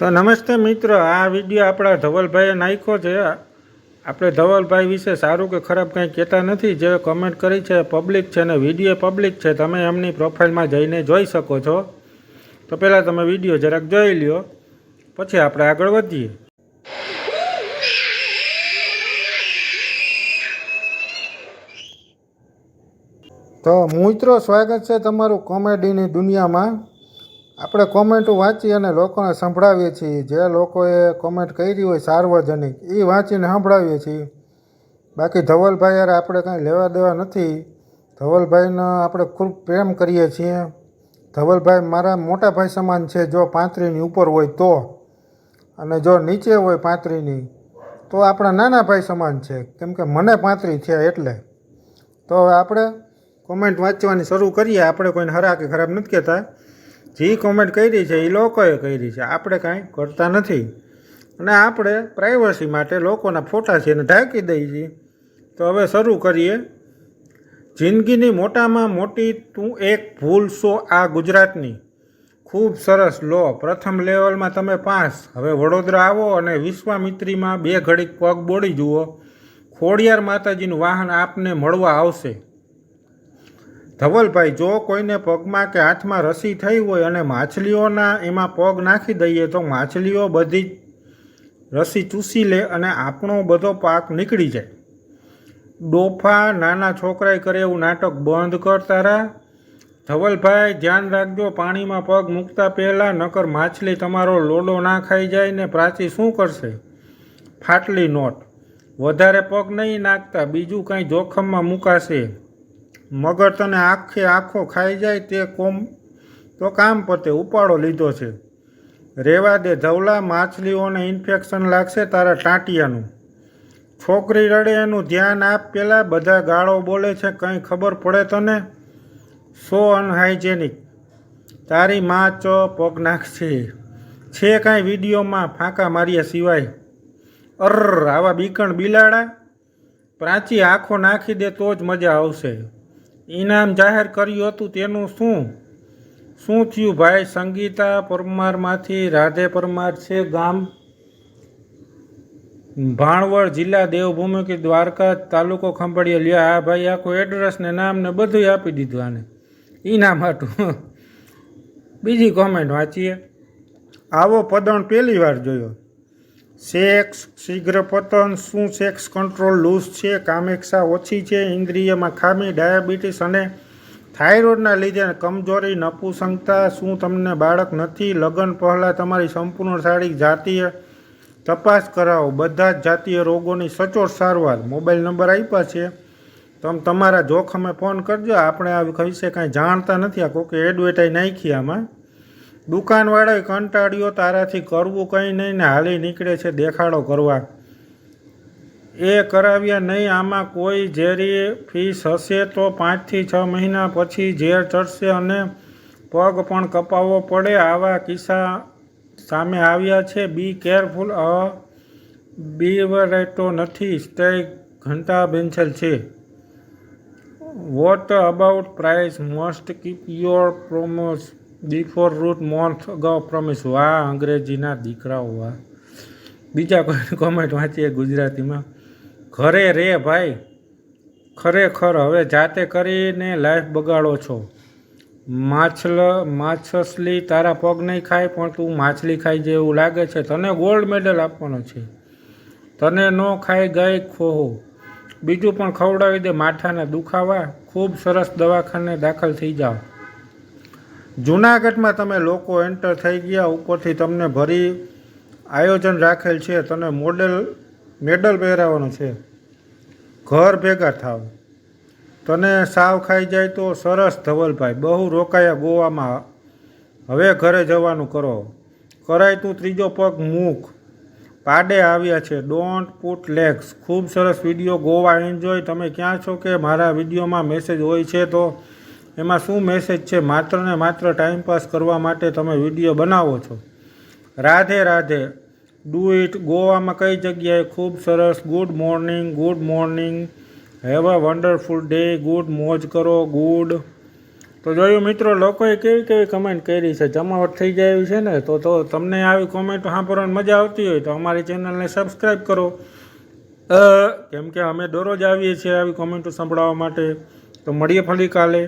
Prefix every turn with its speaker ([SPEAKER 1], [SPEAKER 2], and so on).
[SPEAKER 1] તો નમસ્તે મિત્રો, આ વિડીયો આપણા ધવલભાઈએ નાખ્યો છે. આપણે ધવલભાઈ વિશે સારું કે ખરાબ કંઈ કહેતા નથી. જે કમેન્ટ કરી છે પબ્લિક છે ને વિડીયો પબ્લિક છે, તમે એમની પ્રોફાઇલમાં જઈને જોઈ શકો છો. તો પહેલાં તમે વિડીયો જરાક જોઈ લ્યો, પછી આપણે આગળ વધીએ. તો મિત્રો, સ્વાગત છે તમારું કોમેડીની દુનિયામાં. આપણે કોમેન્ટો વાંચી અને લોકોને સંભળાવીએ છીએ. જે લોકોએ કોમેન્ટ કરી હોય સાર્વજનિક, એ વાંચીને સંભળાવીએ છીએ. બાકી ધવલભાઈ યાર આપણે કાંઈ લેવા દેવા નથી. ધવલભાઈને આપણે ખૂબ પ્રેમ કરીએ છીએ. ધવલભાઈ મારા મોટા ભાઈ સમાન છે. જો 35ની ઉપર હોય તો, અને જો નીચે હોય 35ની તો આપણા નાના ભાઈ સમાન છે. કેમ કે મને 35 થયા એટલે. તો હવે આપણે કોમેન્ટ વાંચવાની શરૂ કરીએ. આપણે કોઈને હરા કે ખરાબ નથી કહેતા. જે કોમેન્ટ કરી છે એ લોકોએ કરી છે, આપણે કાંઈ કરતા નથી. અને આપણે પ્રાઇવસી માટે લોકોના ફોટા છે એને ઢાંકી દઈએ છીએ. તો હવે શરૂ કરીએ. જિંદગીની મોટામાં મોટી તું એક ભૂલ છો આ ગુજરાતની. ખૂબ સરસ. લો, પ્રથમ લેવલમાં તમે પાસ. હવે વડોદરા આવો અને વિશ્વામિત્રીમાં 2 ઘડીક પગ બોળી જુઓ. ખોડિયાર માતાજીનું વાહન આપને મળવા આવશે. ધવલભાઈ, જો કોઈને પગમાં કે હાથમાં રસી થઈ હોય અને માછલીઓના એમાં પગ નાખી દઈએ તો માછલીઓ બધી રસી ચૂસી લે અને આપણો બધો પાક નીકળી જાય. ડોફા નાના છોકરાએ કરે એવું નાટક બંધ કરતા રહા. ધવલભાઈ, ધ્યાન રાખજો પાણીમાં પગ મૂકતા પહેલાં, નકર માછલી તમારો લોડો ના ખાઈ જાય ને પ્રાચી શું કરશે? ફાટલી નોટ. વધારે પગ નહીં નાખતા, બીજું કાંઈ જોખમમાં મુકાશે. મગર તને આખો ખાઈ જાય તો કામ પતે. ઉપાડો લીધો છે. રેવા દે ધવલા, માછલીઓને ઇન્ફેક્શન લાગશે તારા ટાંટિયાનું. છોકરી રડે એનું ધ્યાન આપ પેલા. બધા ગાળો બોલે છે, કંઈ ખબર પડે તને? સો અનહાઇજેનિક. તારી માં પગ નાખશે છે કાંઈ વિડીયોમાં ફાંકા માર્યા સિવાય? આવા બીકણ બિલાડા. પ્રાચી આંખો નાખી દે તો જ મજા આવશે. ઇનામ જાહેર કર્યું હતું તેનું શું થયું ભાઈ? સંગીતા પરમારમાંથી રાધે પરમાર છે, ગામ ભાણવડ, જિલ્લા દેવભૂમિ કે દ્વારકા, તાલુકો ખંભાળિયા. લ્યા, હા ભાઈ, આખું એડ્રેસ ને નામ ને બધું આપી દીધું આને ઇનામ હાટું. બીજી કોમેન્ટ વાંચીએ. આવો પદણ પહેલી વાર જોયો. સેક્સ શીઘ્ર પતન. શું સેક્સ કંટ્રોલ લૂઝ છે? કામેક્ષા ઓછી છે? ઇન્દ્રિયમાં ખામી? ડાયાબિટીસ અને થાઇરોઇડના લીધે કમજોરી? નપુસંગતા? શું તમને બાળક નથી? લગ્ન પહેલાં તમારી સંપૂર્ણ સારી જાતીય તપાસ કરાવો. બધા જ જાતીય રોગોની સચોટ સારવાર. મોબાઈલ નંબર આપ્યા છે, તમે તમારા જોખમે ફોન કરજો. આપણે આ વિશે કાંઈ જાણતા નથી. આ કોકે એડવર્ટાઈઝ નાખી આમાં. દુકાનવાળાએ કંટાળ્યો તારાથી કરવું કંઈ નહીં ને હાલી નીકળે છે દેખાડો કરવા. એ કરાવ્યા નહીં. આમાં કોઈ ઝેરી ફીસ હશે તો 5 થી 6 મહિના પછી ઝેર ચડશે અને પગ પણ કપાવવો પડે. આવા કિસ્સા સામે આવ્યા છે. Be careful. બીવરેટો નથી, સ્ટે ઘંટા બેન્ચલ છે. What about price? Must keep your promise before root month અગાઉ પ્રોમિસ. વાહ અંગ્રેજીના દીકરાઓ, વાહ. બીજા કોઈ કોમેન્ટ વાંચીએ ગુજરાતીમાં. ઘરે રે ભાઈ, ખરેખર હવે જાતે કરીને લાઈફ બગાડો છો. માછલી તારા પગ નહીં ખાય પણ તું માછલી ખાઈ જાય એવું લાગે છે. તને ગોલ્ડ મેડલ આપવાનો છે. તને ન ખાઈ ગઈ ખોહો. બીજું પણ ખવડાવી દે. માથાના દુખાવા? ખૂબ સરસ, દવાખાને દાખલ થઈ જાઓ. જૂનાગઢમાં તમે લોકો એન્ટર થઈ ગયા. ઉપરથી તમને ભરી આયોજન રાખેલ છે. તને મેડલ પહેરાવવાનો છે. ઘર ભેગા થાવ. તને સાવ ખાઈ જાય તો સરસ. ધવલભાઈ, બહુ રોકાયા ગોવામાં, હવે ઘરે જવાનું કરો. કરાય તું ત્રીજો પગ મૂક. પાડે આવ્યા છે. Don't put legs. ખૂબ સરસ વિડીયો. ગોવા એન્જોય. તમે ક્યાં છો કે મારા વિડીયોમાં મેસેજ હોય છે તો એમાં શું મેસેજ છે? માત્ર ને માત્ર ટાઈમપાસ કરવા માટે તમે વિડીયો બનાવો છો. રાધે રાધે. Do it. ગોવામાં કઈ જગ્યાએ? ખૂબ સરસ. Good morning. Good morning. Have a wonderful day. Good. મોજ કરો. ગુડ. તો જોયું મિત્રો, લોકોએ કેવી કેવી કમેન્ટ કરી છે, જમાવટ થઈ જાય એવી છે ને. તો તમને આવી કોમેન્ટ સાંભળવાની મજા આવતી હોય તો અમારી ચેનલને સબસ્ક્રાઈબ કરો, કેમ કે અમે દરરોજ આવીએ છીએ આવી કોમેન્ટો સંભળાવવા માટે. તો મળીએ ફરી કાલે.